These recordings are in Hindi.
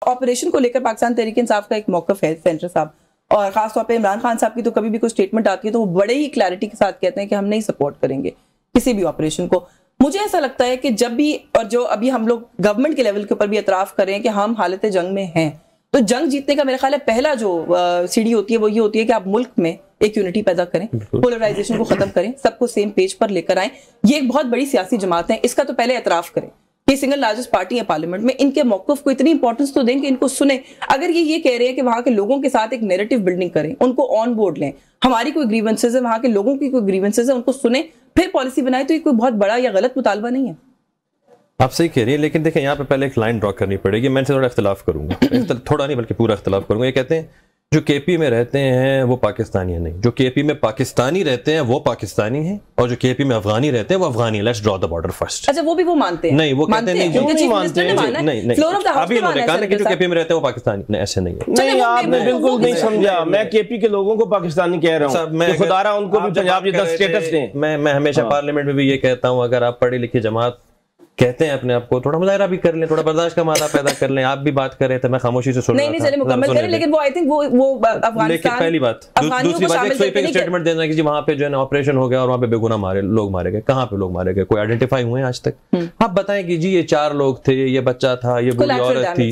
ऑपरेशन को लेकर पाकिस्तान तहरीक इंसाफ का एक मौक़िफ़ है सेंटर साहब, और खासतौर पे इमरान खान साहब की तो कभी भी कोई स्टेटमेंट आती है तो वो बड़े ही क्लैरिटी के साथ कहते हैं कि हम नहीं सपोर्ट करेंगे किसी भी ऑपरेशन को। मुझे ऐसा लगता है कि जब भी, और जो अभी हम लोग गवर्नमेंट के लेवल के ऊपर भी एतराफ़ करें कि हम हालत जंग में हैं, तो जंग जीतने का मेरा ख्याल है पहला जो सीढ़ी होती है वो ये होती है कि आप मुल्क में एक यूनिटी पैदा करें, पोलराइजेशन को खत्म करें, सबको सेम पेज पर लेकर आएं। ये एक बहुत बड़ी सियासी जमात है, इसका तो पहले एतराफ़ करें। ये सिंगल लार्जेस्ट पार्टी है पार्लियामेंट में, इनके मौक़िफ़ को इतनी इंपॉर्टेंस तो दें कि इनको सुने। अगर ये कह रहे हैं कि वहाँ के लोगों के साथ एक नैरेटिव बिल्डिंग करें, उनको ऑन बोर्ड लें, हमारी कोई ग्रीवेंसेज है, वहाँ के लोगों की कोई ग्रीवेंसेज है, उनको सुने, फिर पॉलिसी बनाए, तो ये कोई बहुत बड़ा या गलत मुतालबा नहीं है। आप सही कह रही हैं, लेकिन देखें यहाँ पे पहले एक लाइन ड्रॉ करनी पड़ेगी। मैं थोड़ा इख्तिलाफ करूंगा, थोड़ा नहीं बल्कि पूरा इख्तिलाफ करूंगा। ये कहते हैं जो केपी में रहते हैं वो पाकिस्तानी है, नहीं, जो केपी में पाकिस्तानी रहते हैं वो पाकिस्तानी हैं, और जो केपी में अफगानी रहते हैं वो अफगानी है। Let's draw the border first. अच्छा, वो भी वो मानते हैं? नहीं, वो कहते हैं नहीं, नहीं मानते हैं, नहीं, अभी उन्होंने कहा कि जो केपी में रहते हैं वो पाकिस्तानी, नहीं, ऐसे नहीं है। नहीं, आपने बिल्कुल नहीं समझा। मैं केपी के लोगों को पाकिस्तानी कह रहा हूँ, मैं खुदारा उनको भी पंजाब जितना स्टेटस दें। मैं हमेशा पार्लियामेंट में भी ये कहता हूँ, अगर आप पढ़ी लिखी जमात कहते हैं अपने आप को, थोड़ा मुजाहरा भी कर लें, थोड़ा बर्दाश्त का मादा पैदा कर लें। आप भी बात कर रहे थे, मैं खामोशी से सुन रहा था। नहीं, चलिए मुकम्मल करें, लेकिन वो आई थिंक वो अफगानिस्तान, पहली बात। दूसरी बात, एक स्वीपिंग स्टेटमेंट देना कि जी वहां पे जो है ना ऑपरेशन हो गया और वहां पे बेगुनाह लोग मारे गए। कहां पे लोग मारे गए? कोई आइडेंटिफाई हुए हैं आज तक? आप बताएं कि जी ये 4 लोग थे, ये बच्चा था, ये बूढ़ी औरत थी।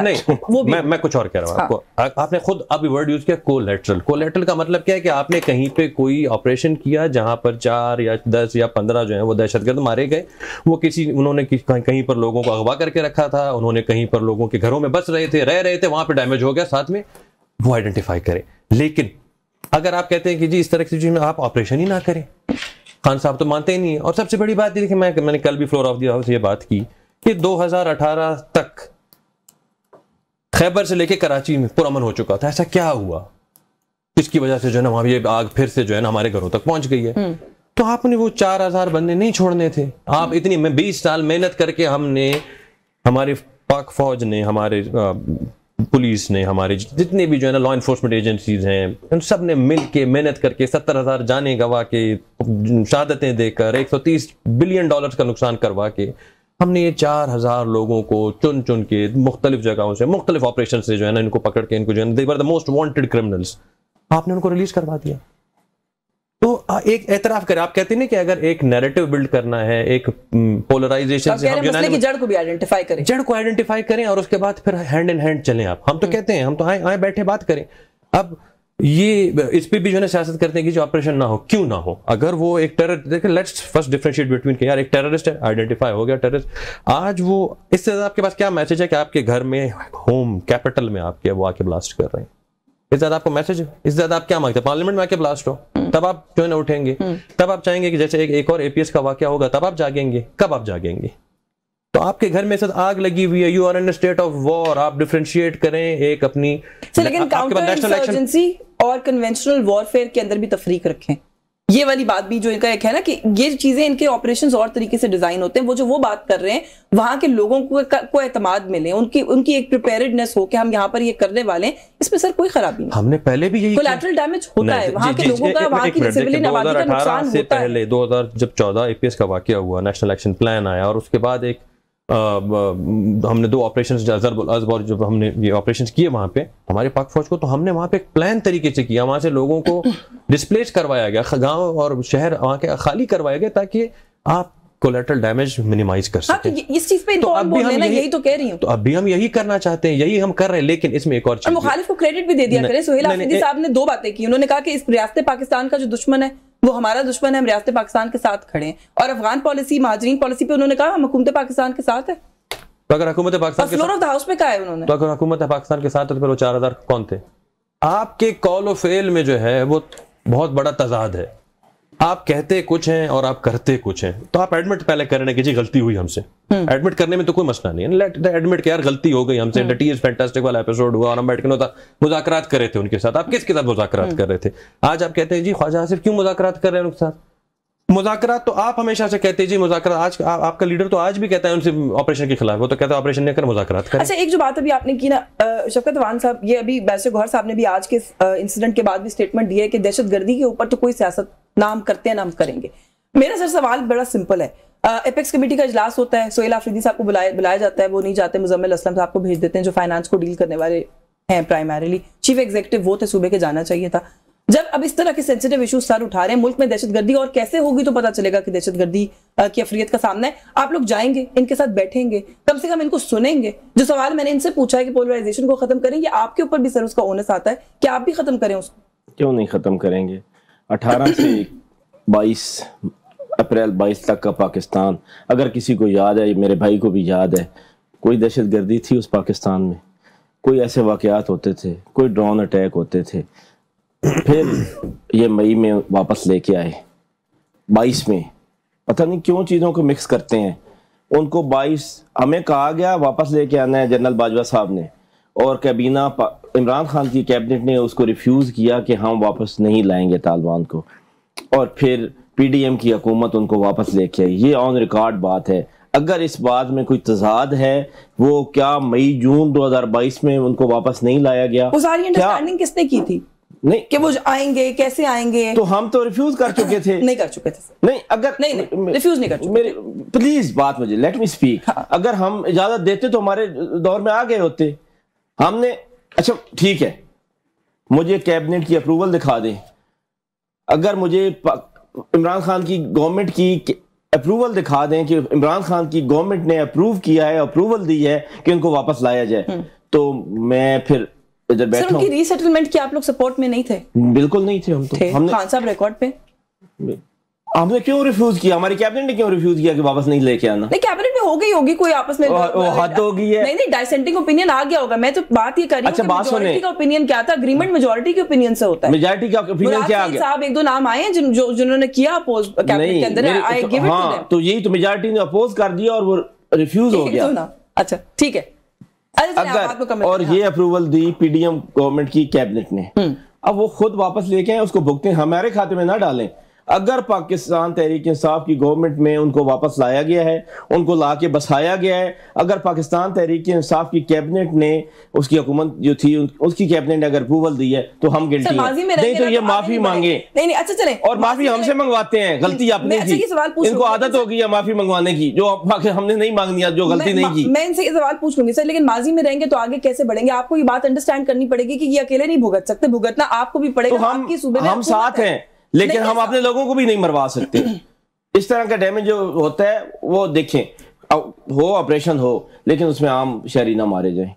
नहीं, मैं कुछ और कह रहा हूँ आपको। आपने खुद अभी वर्ड यूज किया कोलैटरल। कोलैटरल का मतलब क्या है कि आपने कहीं पे कोई ऑपरेशन किया जहां पर 4 या 10 या 15 जो है वो दहशतगर्द मारे गए। वो उन्होंने कहीं पर लोगों को अगवा करके रखा था, उन्होंने कहीं पर लोगों के घरों में बस रहे थे, रह रहे थे, वहां पे डैमेज हो गया, साथ में वो आइडेंटिफाई करें। लेकिन अगर आप कहते हैं कि जी इस तरह की सिचुएशन में आप ऑपरेशन ही ना करें, खान साहब तो मानते ही नहीं है। और सबसे बड़ी बात देखिए, मैंने कल भी फ्लोर ऑफ द हाउस ये बात की कि 2018 तक खैबर से लेके कराची में पुरअमन हो चुका था। ऐसा क्या हुआ इसकी वजह से जो है ना वहां ये आग फिर से जो है ना हमारे घरों तक पहुंच गई है? तो आपने वो 4000 बंदे नहीं छोड़ने थे। आप इतनी 20 साल मेहनत करके हमने, हमारी पाक फौज ने, हमारे पुलिस ने, हमारे जितने भी जो है ना लॉ इन्फोर्समेंट एजेंसीज हैं, उन सब ने मिल के मेहनत करके 70,000 जाने गवा के, शहादतें देकर, $130 बिलियन का नुकसान करवा के हमने ये 4000 लोगों को चुन चुन के मुख्तलिफ जगहों से, मुख्तलिफ ऑपरेशन से जो है ना इनको पकड़ के, इनको जो है, they were the most wanted criminals, आपने उनको रिलीज करवा दिया। तो एक एतराफ करें। आप कहते हैं कि अगर एक नैरेटिव बिल्ड करना है, एक पोलराइजेशन से, हम की जड़ को भी आइडेंटिफाई करें, जड़ को आइडेंटिफाई करें और उसके बाद फिर हैंड इन हैंड चलें। हम तो कहते हैं, हम तो आए बैठे बात करें। अब ये इस पे भी जो है सियासत करते हैं कि जो ऑपरेशन ना हो, क्यों ना हो? अगर वो एक टेरर, देखिए लेट्स फर्स्ट डिफरेंशिएट बिटवीन कि यार एक टेररिस्ट है, आइडेंटिफाई हो गया टेररिस्ट, आज वो इससे ज्यादा आपके पास क्या मैसेज है कि आपके घर में, होम कैपिटल में आपके वो आके ब्लास्ट कर रहे हैं? इससे ज्यादा आपको मैसेज है? इससे ज्यादा आप क्या मांगते हैं? पार्लियामेंट में आके ब्लास्ट हो, तब आप जो है ना उठेंगे, तब आप चाहेंगे कि जैसे एक और एपीएस का वाकया होगा तब आप जागेंगे। कब आप जागेंगे? तो आपके घर में साथ आग लगी हुई है, you are in state of war. आप डिफरेंशिएट करें एक अपनी, लेकिन काउंटर इंसर्जेंसी और कन्वेंशनल वॉरफेयर के अंदर भी तफरीक रखें। ये वाली बात भी जो इनका एक है ना कि ये चीजें, इनके ऑपरेशंस और तरीके से डिजाइन होते हैं। वो बात कर रहे हैं, वहां के लोगों को एतमाद मिले, उनकी एक प्रिपेयर्डनेस हो कि हम यहाँ पर ये करने वाले हैं। इसमें सर कोई खराबी नहीं। हमने पहले भी यही, कोलैटरल डैमेज होता है वहां के लोगों का, वहां की सिविलियन आबादी का नुकसान होता है। पहले 2014 एपीएस का वाकया हुआ, नेशनल एक्शन प्लान आया, और उसके बाद एक हमने 2 ऑपरेशंस, जब हमने ये ऑपरेशंस किए वहां पे हमारे पाक फौज को, तो हमने वहां पे एक प्लान तरीके से किया। वहां से लोगों को डिस्प्लेस करवाया गया, गांव और शहर वहां के खाली करवाए गए ताकि आप कोलैटरल डैमेज मिनिमाइज कर सकें। इस चीज पे तो अब हम यही तो कह रही हूं, तो अभी हम यही करना चाहते हैं, यही हम कर रहे हैं। लेकिन इसमें एक और चीज, मुखालिफ को क्रेडिट भी दे दिया करें। सुहेल आफरीदी साहब ने 2 बातें की। उन्होंने कहा कि इस रियासत पाकिस्तान का जो दुश्मन है वो हमारा दुश्मन है, हम रियासत पाकिस्तान के साथ खड़े हैं। और अफगान पॉलिसी, महाजरीन पॉलिसी पे उन्होंने कहा हम हुकूमत पाकिस्तान के साथ है। तो अगर हुकूमत पाकिस्तान के साथ, तो अगर हुकूमत पाकिस्तान के साथ है तो फिर वो 4000 कौन थे? आपके कॉल और फेल में जो है वो बहुत बड़ा तजाद है। आप कहते कुछ हैं और आप करते कुछ हैं। तो आप एडमिट पहले करने की जी गलती हुई हमसे, एडमिट करने में तो कोई मसला नहीं है, लेट एडमिट के यार गलती हो गई हमसे। दैट इज फैंटास्टिक वाला एपिसोड हुआ और हम बैठ के मुज़ाकरात कर रहे थे उनके साथ। आप किसके साथ मुज़ाकरात कर रहे थे? आज आप कहते हैं जी ख्वाजा आसिफ क्यों मुज़ाकरात कर रहे हैं उनके साथ? मुज़ाकरात तो आप हमेशा से कहते हैं जी मुज़ाकरात। आज आपका लीडर तो आज भी कहता है उनसे ऑपरेशन के खिलाफ, वो तो कहता है ऑपरेशन नहीं कर, मुज़ाकरात करें। अच्छा, एक जो बात अभी आपने की ना शफकत अवान साहब, ये अभी बैरिस्टर गौहर साहब ने भी आज के इंसिडेंट के बाद भी स्टेटमेंट दिया है कि दहशतगर्दी के ऊपर तो कोई सियासत ना हम करते हैं ना हम करेंगे। मेरा सर सवाल बड़ा सिंपल है। एपेक्स कमेटी का इजलास होता है, सोहेल आफरीदी साहब को बुलाया जाता है, वो नहीं जाते, मुजम्मिल असलम साहब को भेज देते हैं जो फाइनेंस को डील करने वाले हैं प्राइमरीली, चीफ एग्जीक्यूटिव वो थे सूबे के, जाना चाहिए था। जब अब इस तरह के सेंसिटिव इश्यूज सर उठा रहे हैं, मुल्क में दहशतगर्दी और कैसे होगी तो पता चलेगा कि दहशतगर्दी की अफरियत का सामना है। आप लोग जाएंगे, इनके साथ बैठेंगे, कम से कम इनको सुनेंगे। जो सवाल मैंने इनसे पूछा है कि पोलराइजेशन को खत्म करें, ये आपके ऊपर भी सर उसका ओनस आता है कि आप भी खत्म करें उसको। क्यों नहीं खत्म करेंगे? 18 से 22 अप्रैल 22 तक का पाकिस्तान, अगर किसी को याद है, मेरे भाई को भी याद है, कोई दहशतगर्दी थी उस पाकिस्तान में, कोई ऐसे वाकयात होते थे, कोई ड्रोन अटैक होते थे। फिर ये मई में वापस लेके आए, 22 में, पता नहीं क्यों चीज़ों को मिक्स करते हैं। उनको 22 हमें कहा गया वापस लेके आना है जनरल बाजवा साहब ने, और कैबिना इमरान खान की कैबिनेट ने उसको रिफ्यूज़ किया कि हम वापस नहीं लाएंगे तालिबान को, और फिर पीडीएम की हुकूमत उनको वापस लेके आई। ये ऑन रिकॉर्ड बात है। अगर इस बात में कोई तजाद है, वो क्या मई जून 2022 में उनको वापस नहीं लाया गया? वो सारी अंडरस्टैंडिंग किसने की थी? नहीं कि वो आएंगे, कैसे आएंगे? तो हम तो रिफ्यूज कर चुके थे। नहीं कर चुके थे। नहीं, अगर नहीं रिफ्यूज नहीं कर चुके। मेरे प्लीज बात मुझे लेट मी स्पीक। अगर हम इजाजत देते तो हमारे दौर में आ गए होते। हमने, अच्छा ठीक है, मुझे कैबिनेट की अप्रूवल दिखा दें। अगर मुझे इमरान खान की गवर्नमेंट की अप्रूवल दिखा दें कि इमरान खान की गवर्नमेंट ने अप्रूव किया है, अप्रूवल दी है कि उनको वापस लाया जाए, तो मैं फिर इधर बैठा हूं। उनकी रीसेटलमेंट की आप लोग सपोर्ट में नहीं थे? बिल्कुल नहीं थे हम तो। हमने खान साहब रिकॉर्ड पे, हमने क्यों रिफ्यूज किया? हमारी कैबिनेट ने क्यों रिफ्यूज किया कि वापस नहीं लेके आना? नहीं, कैबिनेट में हो गई होगी कोई आपस में हद हो गई है। नहीं, डाइसेंटिंग ओपिनियन आ गया होगा। मैं तो बात ये कर रही हूं कि मेजॉरिटी का ओपिनियन क्या था। अग्रीमेंट मेजॉरिटी के ओपिनियन से होता है। मेजॉरिटी का ओपिनियन क्या आ गया? साहब एक दो नाम आए हैं जिन्होंने किया अपोज कैबिनेट के अंदर। I give it to them. तो यही तो मेजॉरिटी ने अपोज कर दिया और वो रिफ्यूज हो गया। अच्छा ठीक है। अगर और ये अप्रूवल दी पीडीएम गवर्नमेंट की कैबिनेट ने, अब वो खुद वापस लेके आए, उसको भुगतें, हमारे खाते में ना डालें। अगर पाकिस्तान तहरीक इंसाफ की गवर्नमेंट में उनको वापस लाया गया है, उनको लाके बसाया गया है, अगर पाकिस्तान तहरीक इंसाफ की कैबिनेट ने, उसकी हुकूमत जो थी उसकी कैबिनेट ने अगर अप्रूवल दी है तो हम गिल्टी हैं। नहीं तो ये माफी मांगे। नहीं, अच्छा चले। और माफी हमसे मंगवाते हैं, गलती अपनी थी। इनको आदत हो गई है माफी मंगवाने की, जो हमने नहीं मांगनी, जो गलती नहीं की। मैं इनसे ये सवाल पूछ लूंगी सर, लेकिन माजी में रहेंगे तो आगे कैसे बढ़ेंगे? आपको ये बात अंडरस्टैंड करनी पड़ेगी कि ये अकेले नहीं भुगत सकते, भुगतना आपको भी पड़ेगा। तो हम साथ हैं, लेकिन हम अपने लोगों को भी नहीं मरवा सकते। इस तरह का डैमेज जो होता है वो देखें, हो ऑपरेशन हो, लेकिन उसमें आम शहरी ना मारे जाएं।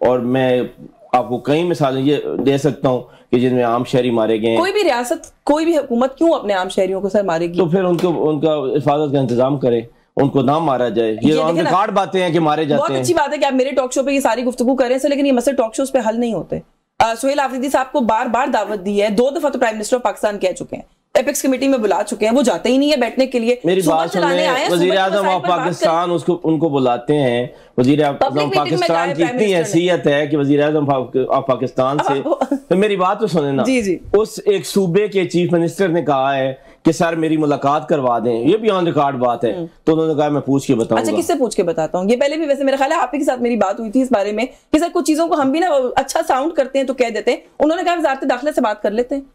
और मैं आपको कई मिसालें ये दे सकता हूं कि जिनमें आम शहरी मारे गए। कोई भी रियासत, कोई भी हुकूमत क्यों अपने आम शहरियों को सर मारेगी? तो फिर उनका हिफाजत का इंतजाम करे, उनको ना मारा जाए। ये ऑन रिकॉर्ड बातें हैं कि मारे जाते हैं। बहुत अच्छी बात है कि आप मेरे टॉक शो पे ये सारी गुफ्तगू कर रहे हैं, लेकिन ये मसले टॉक शोज पे हल नहीं होते। सोहेल आफरीदी साहब को बार बार दावत दी है, 2 दफा तो प्राइम मिनिस्टर ऑफ पाकिस्तान कह चुके हैं, एपेक्स कमेटी में बुला चुके हैं, वो जाते ही नहीं है बैठने के लिए। मेरी बात सुनिए, वजीर आजम ऑफ पाकिस्तान उनको बुलाते हैं। वजीर आजम पाकिस्तान की इतनी हैसियत है कि वजीर आजम ऑफ पाकिस्तान से, तो मेरी बात तो सुने ना। जी जी। उस एक सूबे के चीफ मिनिस्टर ने कहा है कि सर मेरी मुलाकात करवा दें, ये भी ऑन रिकॉर्ड बात है। तो उन्होंने कहा मैं पूछ के बताऊंगा। अच्छा, किससे पूछ के बताता हूँ? ये पहले भी वैसे मेरा ख्याल है आप ही के साथ मेरी बात हुई थी इस बारे में कि सर कुछ चीजों को हम भी ना अच्छा साउंड करते हैं तो कह देते हैं। उन्होंने कहा वज़ारत दाखिला से बात कर लेते हैं।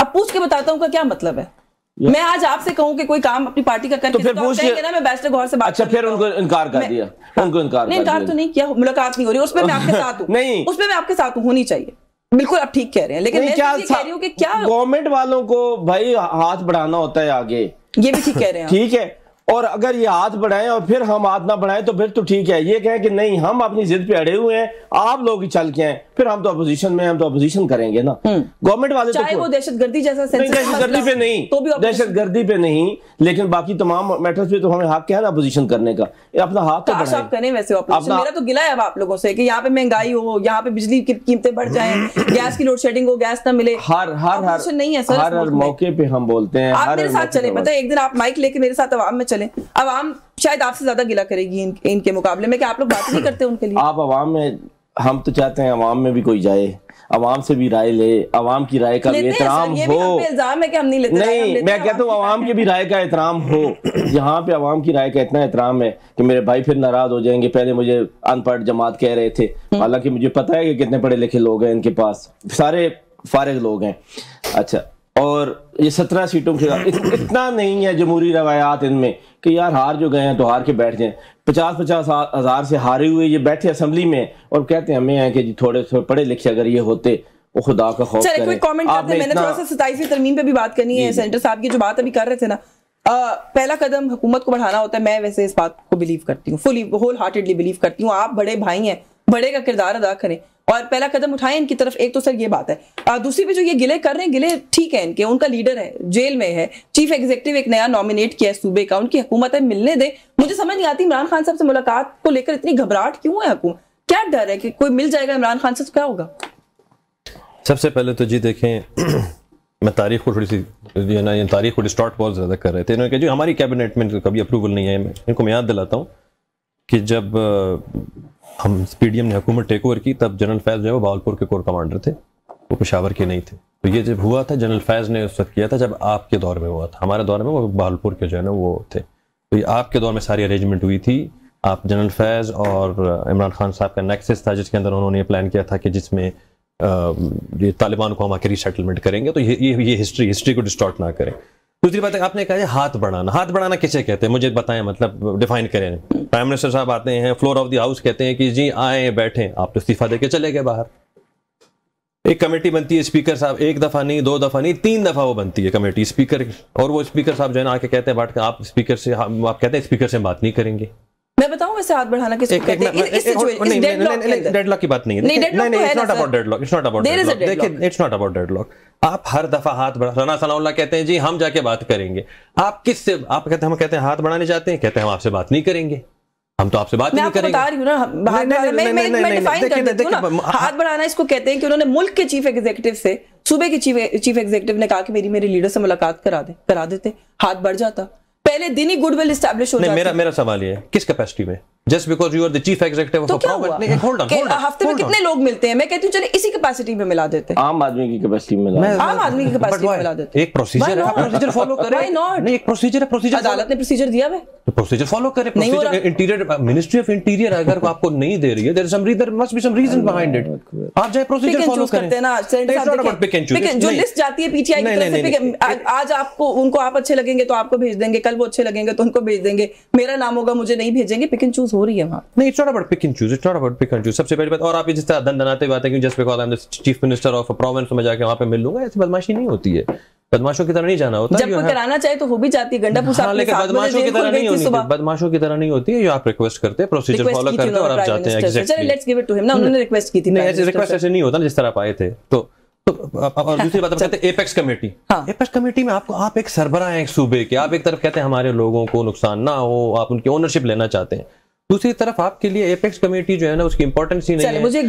अब पूछ के बताता हूँ का क्या मतलब है? मैं आज आपसे कहूं कि कोई काम अपनी पार्टी का करके तो फिर पूछ ना, मैं बैरिस्टर गौहर से बात। अच्छा, फिर उनको इनकार कर दिया। उनको इनकार तो नहीं किया, मुलाकात नहीं हो रही, उसमें मैं आपके साथ हूं। नहीं, उसमें मैं आपके साथ हूं, होनी चाहिए। बिल्कुल आप ठीक कह रहे हैं, लेकिन मैं कह रही हूं कि क्या गवर्नमेंट वालों को भाई हाथ बढ़ाना होता है आगे। ये भी ठीक कह रहे हैं, ठीक है। और अगर ये हाथ बढ़ाएं और फिर हम हाथ ना बढ़ाएं तो फिर तो ठीक है। ये कहें कि नहीं हम अपनी जिद पे अड़े हुए हैं, आप लोग ही चल के हैं, फिर हम तो अपोजिशन में, हम तो अपोजिशन करेंगे ना। गवर्नमेंट वाले चाहे वो दहशतगर्दी जैसा दहशतगर्दी पे नहीं, तो भी दहशतगर्दी पे नहीं, लेकिन बाकी तमाम मैटर्स पे तो हमें हक है ना अपोजिशन करने का। अपना हाथ तो बढ़ाएं। करें वैसे मेरा तो गिला है अब आप लोगों से कि यहाँ पे महंगाई हो, यहाँ पे बिजली की कीमतें बढ़ जाएं, गैस की लोड शेडिंग हो, गैस ना मिले। हर नहीं है सर, हर मौके पे हम बोलते हैं। आप मेरे साथ चले, पता है एक दिन आप माइक लेके मेरे साथ अवाम में चले, अवाम शायद आपसे ज्यादा गिला करेगी इनके मुकाबले में कि आप लोग बात नहीं करते उनके लिए। आप अवाम में, हम तो चाहते हैं अवाम में भी कोई जाए, अवाम से भी राय ले, अवाम की राय का भी एहतराम हो। इल्जाम है कि हम नहीं लेते। नहीं, मैं कहता हूँ अवाम की भी राय का एहतराम हो। यहाँ पे अवाम की राय का इतना एहतराम है कि मेरे भाई फिर नाराज हो जाएंगे। पहले मुझे अनपढ़ जमात कह रहे थे, हालांकि मुझे पता है कि कितने पढ़े लिखे लोग हैं इनके पास, सारे फारिग लोग हैं। अच्छा, और ये 17 सीटों के इतना नहीं है जमहूरी रवायात इनमें कि यार हार जो गए हैं तो हार के बैठ जाएं। 50-50 हज़ार से हारे हुए ये बैठे असेंबली में और कहते हैं हमें हैं कि जी थोड़े पढ़े लिखे अगर ये होते वो खुदा का खौफ करें। कोई कमेंट करते हैं, मैंने थोड़ा सा 27वीं तरमीम पे भी बात करनी है। सेंटर साहब की जो बात अभी कर रहे थे ना, पहला कदम हुकूमत को बढ़ाना होता है। मैं वैसे इस बात को बिलीव करती हूँ, फुली होल हार्टेडली बिलीव करती हूँ। आप बड़े भाई हैं, बड़े का किरदार अदा करें और पहला कदम उठाएं इनकी तरफ। एक तो सर ये बात है। दूसरी पे जो ये गिले कर रहे हैं, गिले ठीक है इनके, उनका लीडर है, जेल में है, चीफ एग्जीक्यूटिव एक नया नॉमिनेट किया है सूबे का, उनकी हुकूमत है, मिलने दे। मुझे समझ नहीं आती इमरान खान साहब से मुलाकात को लेकर इतनी घबराहट क्यों है हुकूमत? क्या डर है कि कोई मिल जाएगा इमरान खान से तो क्या होगा? सबसे पहले तो जी देखें, मैं तारीख को थोड़ी सी तारीख को डिस्टॉर्ट बहुत ज़्यादा कर रहे थे। इन्होंने कहा जी हमारी कैबिनेट में कभी अप्रूवल नहीं है। इनको मैं याद दिलाता हूँ कि जब हम पीडीएम ने हुकूमत टेक ओवर की तब जनरल फैज़ जो है वो बहावलपुर के कोर कमांडर थे, वो पेशावर के नहीं थे। तो ये जब हुआ था जनरल फैज़ ने उस वक्त किया था जब आपके दौर में हुआ था। हमारे दौर में वो बहावलपुर के जो है ना वो थे। तो ये आपके दौर में सारी अरेंजमेंट हुई थी। आप जनरल फैज़ और इमरान खान साहब का नेक्सस था जिसके अंदर उन्होंने प्लान किया था कि जिसमें ये तालिबान को हम आके रीसेटलमेंट करेंगे। तो ये हिस्ट्री को डिस्टॉर्ट ना करें। दूसरी बात है, आपने कहा हाथ बढ़ाना किसे कहते हैं मुझे बताएं, मतलब डिफाइन करें। प्राइम मिनिस्टर साहब आते हैं, फ्लोर ऑफ द हाउस कहते हैं कि जी आए बैठें, आप तो इस्तीफा देके चले गए बाहर। एक कमेटी बनती है, स्पीकर साहब एक दफा नहीं, 2 दफा नहीं, 3 दफा वो बनती है कमेटी स्पीकर, और वो स्पीकर साहब जो है ना आके कहते हैं बैठ कर आप स्पीकर से, आप कहते हैं स्पीकर से बात नहीं करेंगे। मैं बताऊं वैसे हाथ बढ़ाना किसको कहते हैं? डेडलॉक की बात नहीं है। नहीं, it's not about deadlock, it's not about deadlock. देखिए इट्स नॉट अबाउट डेडलॉक। आप हर दफा हाथ बढ़ा, राना सनाउल्लाह कहते हैं जी हम जाके बात करेंगे। आप किससे, आप कहते हैं हम कहते हैं हाथ बढ़ाने जाते हैं, कहते हैं हम आपसे बात नहीं करेंगे, हम तो आपसे बात नहीं करेंगे। बता रही हूं ना, मैं डिफाइन कर देती हूं ना। हाथ बढ़ाना इसको कहते हैं कि उन्होंने मुल्क के चीफ एग्जीक्यूटिव से, सूबे के चीफ एग्जीक्यूटिव ने कहा कि मेरी लीडर से मुलाकात करा देते, हाथ बढ़ जाता, पहले दिन ही गुडविल एस्टैब्लिश हो जाती। मेरा सवाल ये है, किस कैपेसिटी में? Just because you are the chief executive of a province. Hold on, हफ्ते में कितने लोग मिलते हैं? मैं कहती हूं चलिए इसी कैपेसिटी में मिला देते हैं, आम आदमी की कैपेसिटी में आम आदमी की कैपेसिटी में मिला देते हैं। एक प्रोसीजर है, प्रोसीजर फॉलो करें। Why not? नहीं, एक प्रोसीजर है, प्रोसीजर अदालत ने प्रोसीजर दिया है तो प्रोसीजर फॉलो करें। Procedure interior, ministry of interior अगर आपको नहीं दे रही है, there must be some reason behind it. आप जाए प्रोसीजर फॉलो करें ना। जो लिस्ट जाती है पीटीआई की तरफ से, आज आपको उनको आप अच्छे लगेंगे तो आपको भेज देंगे, कल वो अच्छे लगेंगे तो उनको भेज देंगे, मेरा नाम होगा मुझे नहीं भेजेंगे। पिक एंड चूज हो रही है वहां। नहीं, it's not about pick and choose, it's not about pick and choose. सबसे पहली बात, और आप जिस तरह दनाते बात है कि just because I am the chief minister of a province तो मैं जाके वहां पे मिल लूंगा, ऐसी बदमाशी नहीं होती है। बदमाशों की तरह नहीं जाना होता। जब कोई कराना चाहे तो हो भी जाती है। गंडापुर साहब लेकिन बदमाशों की तरह नहीं होती, बदमाशों की तरह नहीं होती है। आप रिक्वेस्ट करते हैं, प्रोसीजर फॉलो करते हैं और आप जाते हैं। Exactly, let's give it to him ना, उन्होंने रिक्वेस्ट की थी। नहीं, रिक्वेस्ट ऐसे नहीं होता ना जिस तरह आप आए थे। तो और दूसरी बात बताते हैं एपेक्स कमेटी। एपेक्स कमेटी में आपको, आप एक सरबराह हैं एक सूबे के, आप एक तरफ कहते हैं हमारे लोगों को नुकसान ना हो, आप उनकी ओनरशिप लेना चाहते हैं, दूसरी तरफ आपके लिए एपेक्स कमेटी जो है ना उसकी इंपॉर्टेंस ही नहीं है।